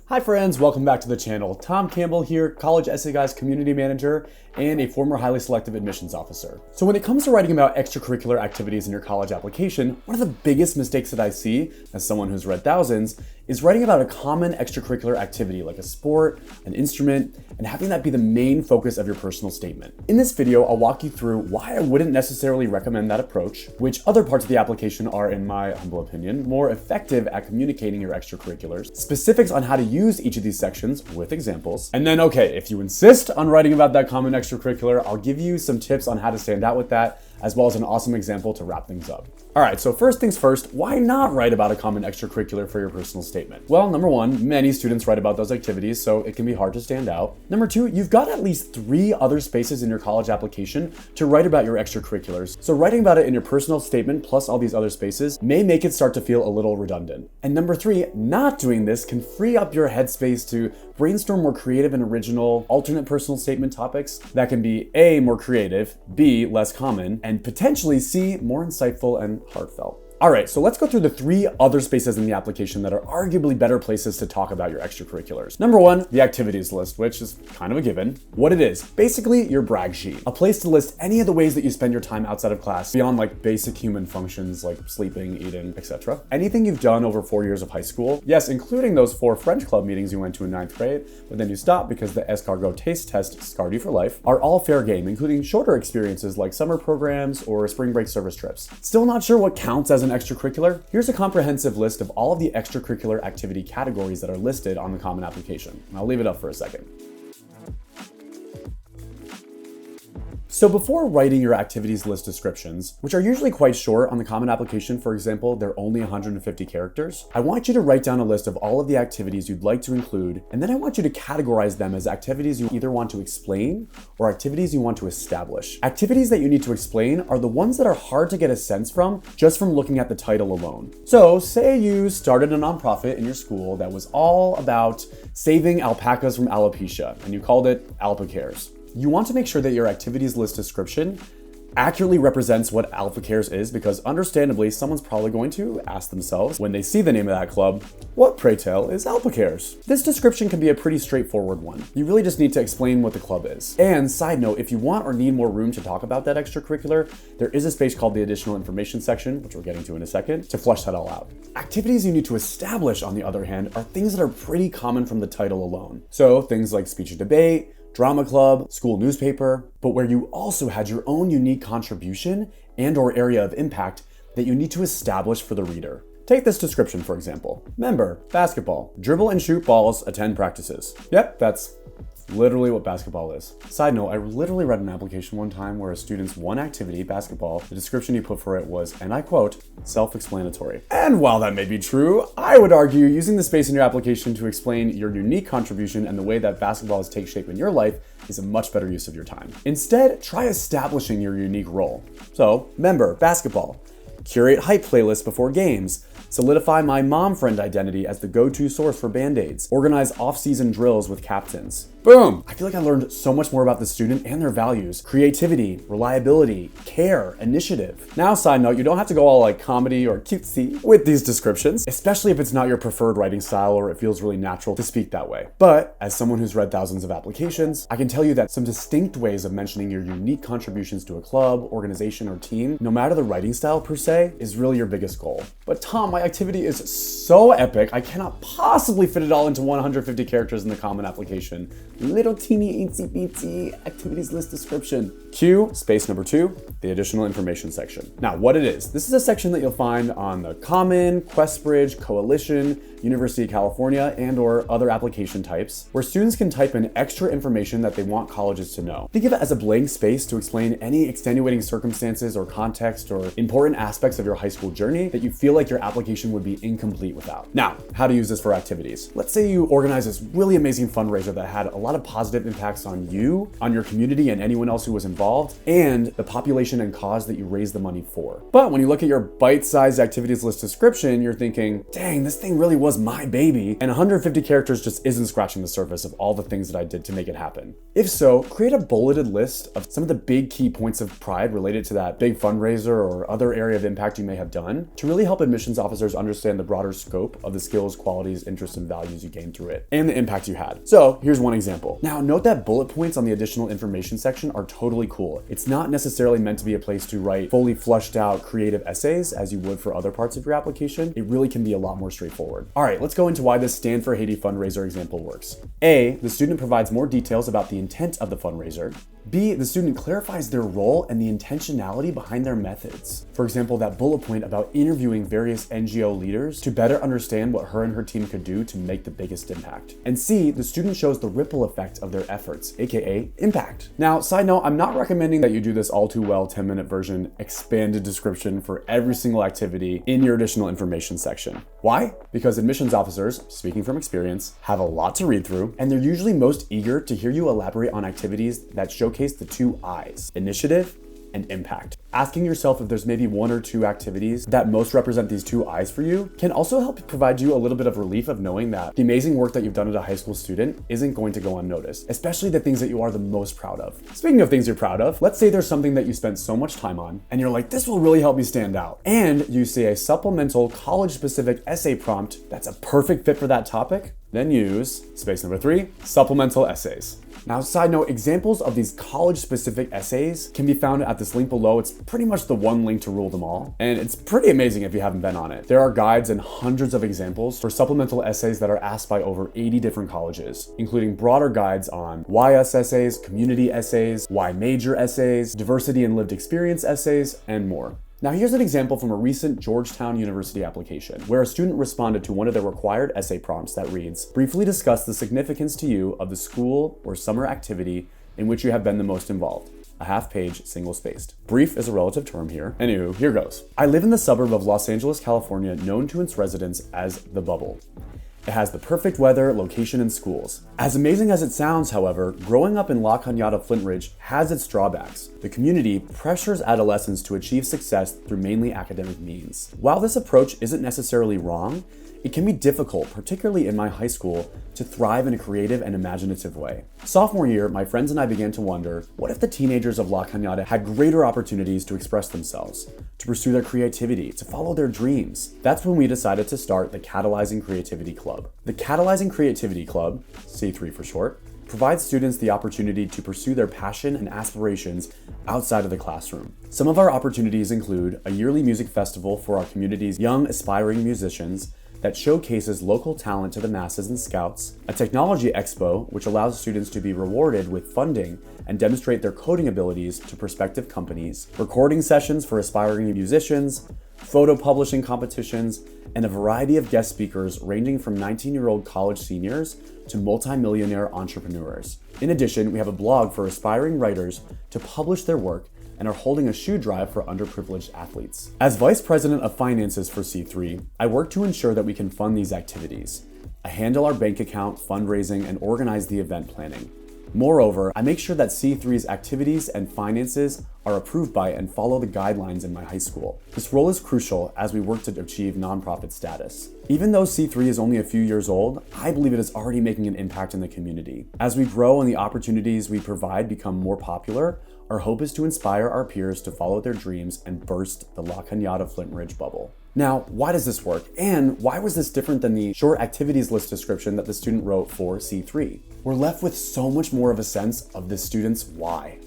Hi friends, welcome back to the channel. Tom Campbell here, College Essay Guys Community Manager and a former highly selective admissions officer. So when it comes to writing about extracurricular activities in your college application, one of the biggest mistakes that I see, as someone who's read thousands, is writing about a common extracurricular activity like a sport, an instrument, and having that be the main focus of your personal statement. In this video, I'll walk you through why I wouldn't necessarily recommend that approach, which other parts of the application are, in my humble opinion, more effective at communicating your extracurriculars, specifics on how to use each of these sections with examples, and then, okay, if you insist on writing about that common extracurricular, I'll give you some tips on how to stand out with that, as well as an awesome example to wrap things up. All right, so first things first, why not write about a common extracurricular for your personal statement? Well, number one, many students write about those activities, so it can be hard to stand out. Number two, you've got at least 3 other spaces in your college application to write about your extracurriculars. So writing about it in your personal statement plus all these other spaces may make it start to feel a little redundant. And number 3, not doing this can free up your headspace to brainstorm more creative and original alternate personal statement topics that can be A, more creative, B, less common, and potentially C, more insightful and heartfelt. All right, so let's go through the 3 other spaces in the application that are arguably better places to talk about your extracurriculars. Number 1, the activities list, which is kind of a given. What it is, basically your brag sheet. A place to list any of the ways that you spend your time outside of class beyond like basic human functions like sleeping, eating, etc. Anything you've done over 4 years of high school, yes, including those 4 French club meetings you went to in 9th grade, but then you stopped because the escargot taste test scarred you for life, are all fair game, including shorter experiences like summer programs or spring break service trips. Still not sure what counts as an extracurricular? Here's a comprehensive list of all of the extracurricular activity categories that are listed on the common application. I'll leave it up for a second. So before writing your activities list descriptions, which are usually quite short on the common application, for example, they're only 150 characters, I want you to write down a list of all of the activities you'd like to include, and then I want you to categorize them as activities you either want to explain or activities you want to establish. Activities that you need to explain are the ones that are hard to get a sense from just from looking at the title alone. So say you started a nonprofit in your school that was all about saving alpacas from alopecia, and you called it Alpa Cares. You want to make sure that your activities list description accurately represents what Alpha Cares is, because understandably, someone's probably going to ask themselves when they see the name of that club, what, pray tell, is Alpha Cares? This description can be a pretty straightforward one. You really just need to explain what the club is. And side note, if you want or need more room to talk about that extracurricular, there is a space called the additional information section, which we're getting to in a second, to flesh that all out. Activities you need to establish, on the other hand, are things that are pretty common from the title alone. So things like speech and debate, drama club, school newspaper, but where you also had your own unique contribution and or area of impact that you need to establish for the reader. Take this description, for example. Member, basketball, dribble and shoot balls, attend practices. Yep, that's literally what basketball is. Side note, I literally read an application one time where a student's one activity, basketball, the description he put for it was, and I quote, self-explanatory. And while that may be true, I would argue using the space in your application to explain your unique contribution and the way that basketball has taken shape in your life is a much better use of your time. Instead, try establishing your unique role. So, member, basketball, curate hype playlists before games, solidify my mom friend identity as the go-to source for Band-Aids, organize off-season drills with captains. Boom! I feel like I learned so much more about the student and their values, creativity, reliability, care, initiative. Now, side note, you don't have to go all like comedy or cutesy with these descriptions, especially if it's not your preferred writing style or it feels really natural to speak that way. But as someone who's read thousands of applications, I can tell you that some distinct ways of mentioning your unique contributions to a club, organization, or team, no matter the writing style per se, is really your biggest goal. But Tom, my activity is so epic, I cannot possibly fit it all into 150 characters in the common application. Little teeny itsy bitsy activities list description. Cue space number 2, the additional information section. Now, what it is, this is a section that you'll find on the Common, QuestBridge, Coalition, University of California, and or other application types, where students can type in extra information that they want colleges to know. Think of it as a blank space to explain any extenuating circumstances or context or important aspects of your high school journey that you feel like your application would be incomplete without. Now, how to use this for activities. Let's say you organize this really amazing fundraiser that had a lot of positive impacts on you, on your community, and anyone else who was involved, and the population and cause that you raised the money for. But when you look at your bite-sized activities list description, you're thinking, dang, this thing really was was my baby, and 150 characters just isn't scratching the surface of all the things that I did to make it happen. If so, create a bulleted list of some of the big key points of pride related to that big fundraiser or other area of impact you may have done to really help admissions officers understand the broader scope of the skills, qualities, interests, and values you gained through it and the impact you had. So here's one example. Now note that bullet points on the additional information section are totally cool. It's not necessarily meant to be a place to write fully flushed out creative essays as you would for other parts of your application. It really can be a lot more straightforward. All right, let's go into why this Stand for Haiti fundraiser example works. A, the student provides more details about the intent of the fundraiser. B, the student clarifies their role and the intentionality behind their methods. For example, that bullet point about interviewing various NGO leaders to better understand what her and her team could do to make the biggest impact. And C, the student shows the ripple effect of their efforts, aka impact. Now, side note, I'm not recommending that you do this all too well 10-minute version expanded description for every single activity in your additional information section. Why? Because admissions officers, speaking from experience, have a lot to read through, and they're usually most eager to hear you elaborate on activities that showcase the two I's, initiative and impact. Asking yourself if there's maybe one or two activities that most represent these two I's for you can also help provide you a little bit of relief of knowing that the amazing work that you've done as a high school student isn't going to go unnoticed, especially the things that you are the most proud of. Speaking of things you're proud of, let's say there's something that you spent so much time on and you're like, this will really help me stand out. And you see a supplemental college-specific essay prompt that's a perfect fit for that topic, then use space number 3, supplemental essays. Now, side note, examples of these college-specific essays can be found at this link below. It's pretty much the one link to rule them all, and it's pretty amazing if you haven't been on it. There are guides and hundreds of examples for supplemental essays that are asked by over 80 different colleges, including broader guides on why us essays, community essays, why major essays, diversity and lived experience essays, and more. Now here's an example from a recent Georgetown University application, where a student responded to one of their required essay prompts that reads, briefly discuss the significance to you of the school or summer activity in which you have been the most involved. A half-page, single-spaced. Brief is a relative term here. Anywho, here goes. I live in the suburb of Los Angeles, California, known to its residents as the Bubble. It has the perfect weather, location, and schools. As amazing as it sounds, however, growing up in La Cañada Flint Ridge has its drawbacks. The community pressures adolescents to achieve success through mainly academic means. While this approach isn't necessarily wrong, it can be difficult, particularly in my high school, to thrive in a creative and imaginative way. Sophomore year, my friends and I began to wonder, what if the teenagers of La Cañada had greater opportunities to express themselves, to pursue their creativity, to follow their dreams? That's when we decided to start the Catalyzing Creativity Club. The Catalyzing Creativity Club, C3 for short, provides students the opportunity to pursue their passion and aspirations outside of the classroom. Some of our opportunities include a yearly music festival for our community's young aspiring musicians that showcases local talent to the masses and scouts, a technology expo which allows students to be rewarded with funding and demonstrate their coding abilities to prospective companies, recording sessions for aspiring musicians, photo publishing competitions, and a variety of guest speakers ranging from 19-year-old college seniors to multi-millionaire entrepreneurs. In addition, we have a blog for aspiring writers to publish their work and are holding a shoe drive for underprivileged athletes. As Vice President of Finances for C3, I work to ensure that we can fund these activities. I handle our bank account, fundraising, and organize the event planning. Moreover, I make sure that C3's activities and finances are approved by and follow the guidelines in my high school. This role is crucial as we work to achieve nonprofit status. Even though C3 is only a few years old, I believe it is already making an impact in the community. As we grow and the opportunities we provide become more popular, our hope is to inspire our peers to follow their dreams and burst the La Cañada Flint Ridge bubble. Now, why does this work? And why was this different than the short activities list description that the student wrote for C3? We're left with so much more of a sense of the student's why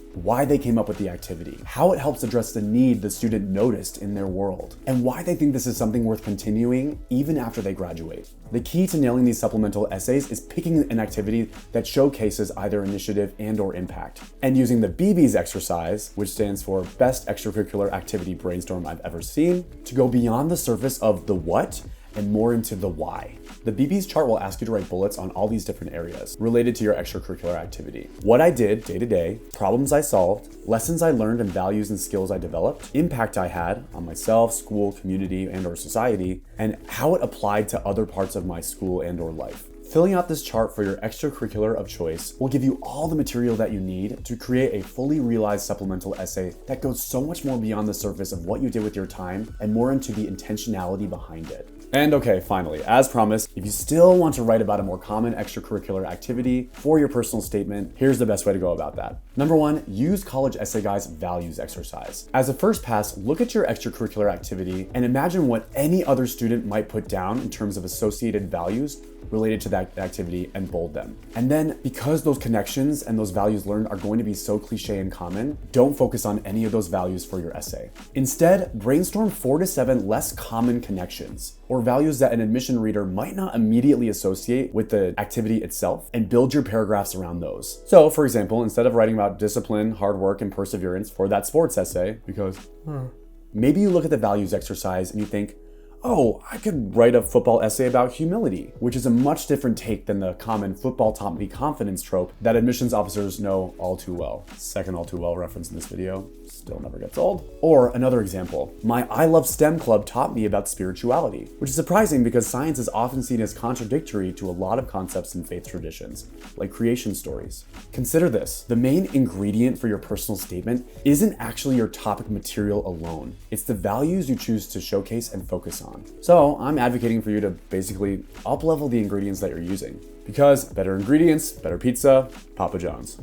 they came up with the activity, how it helps address the need the student noticed in their world, and why they think this is something worth continuing even after they graduate. The key to nailing these supplemental essays is picking an activity that showcases either initiative and/or impact, and using the BB's exercise, which stands for Best Extracurricular Activity Brainstorm I've Ever Seen, to go beyond the surface of the what and more into the why. The BB's chart will ask you to write bullets on all these different areas related to your extracurricular activity. What I did day to day, problems I solved, lessons I learned and values and skills I developed, impact I had on myself, school, community, and/or society, and how it applied to other parts of my school and/or life. Filling out this chart for your extracurricular of choice will give you all the material that you need to create a fully realized supplemental essay that goes so much more beyond the surface of what you did with your time and more into the intentionality behind it. And okay, finally, as promised, if you still want to write about a more common extracurricular activity for your personal statement, here's the best way to go about that. Number one, use College Essay Guy's values exercise. As a first pass, look at your extracurricular activity and imagine what any other student might put down in terms of associated values related to that activity and bold them. And then, because those connections and those values learned are going to be so cliche and common, don't focus on any of those values for your essay. Instead, brainstorm 4 to 7 less common connections or values that an admission reader might not immediately associate with the activity itself, and build your paragraphs around those. So, for example, instead of writing about discipline, hard work, and perseverance for that sports essay, because maybe you look at the values exercise and you think, oh, I could write a football essay about humility, which is a much different take than the common football taught me confidence trope that admissions officers know all too well. Second all too well reference in this video, still never gets old. Or another example, my I Love STEM club taught me about spirituality, which is surprising because science is often seen as contradictory to a lot of concepts in faith traditions, like creation stories. Consider this, the main ingredient for your personal statement isn't actually your topic material alone. It's the values you choose to showcase and focus on. So I'm advocating for you to basically up-level the ingredients that you're using, because better ingredients, better pizza, Papa John's.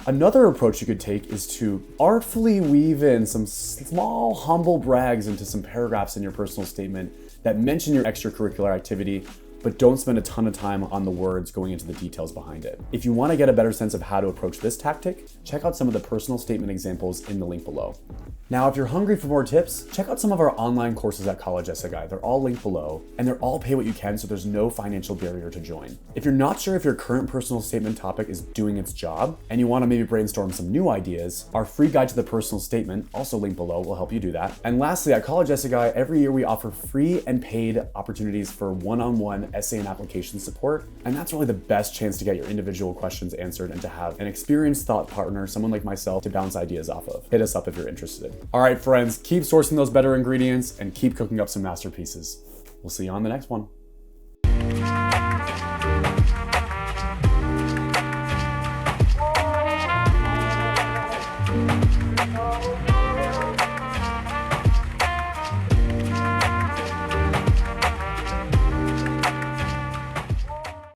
Another approach you could take is to artfully weave in some small, humble brags into some paragraphs in your personal statement that mention your extracurricular activity, but don't spend a ton of time on the words going into the details behind it. If you want to get a better sense of how to approach this tactic, check out some of the personal statement examples in the link below. Now, if you're hungry for more tips, check out some of our online courses at College Essay Guy. They're all linked below, and they're all pay what you can, so there's no financial barrier to join. If you're not sure if your current personal statement topic is doing its job, and you want to maybe brainstorm some new ideas, our free guide to the personal statement, also linked below, will help you do that. And lastly, at College Essay Guy, every year we offer free and paid opportunities for one-on-one essay and application support, and that's really the best chance to get your individual questions answered and to have an experienced thought partner, someone like myself, to bounce ideas off of. Hit us up if you're interested. All right, friends, keep sourcing those better ingredients and keep cooking up some masterpieces. We'll see you on the next one.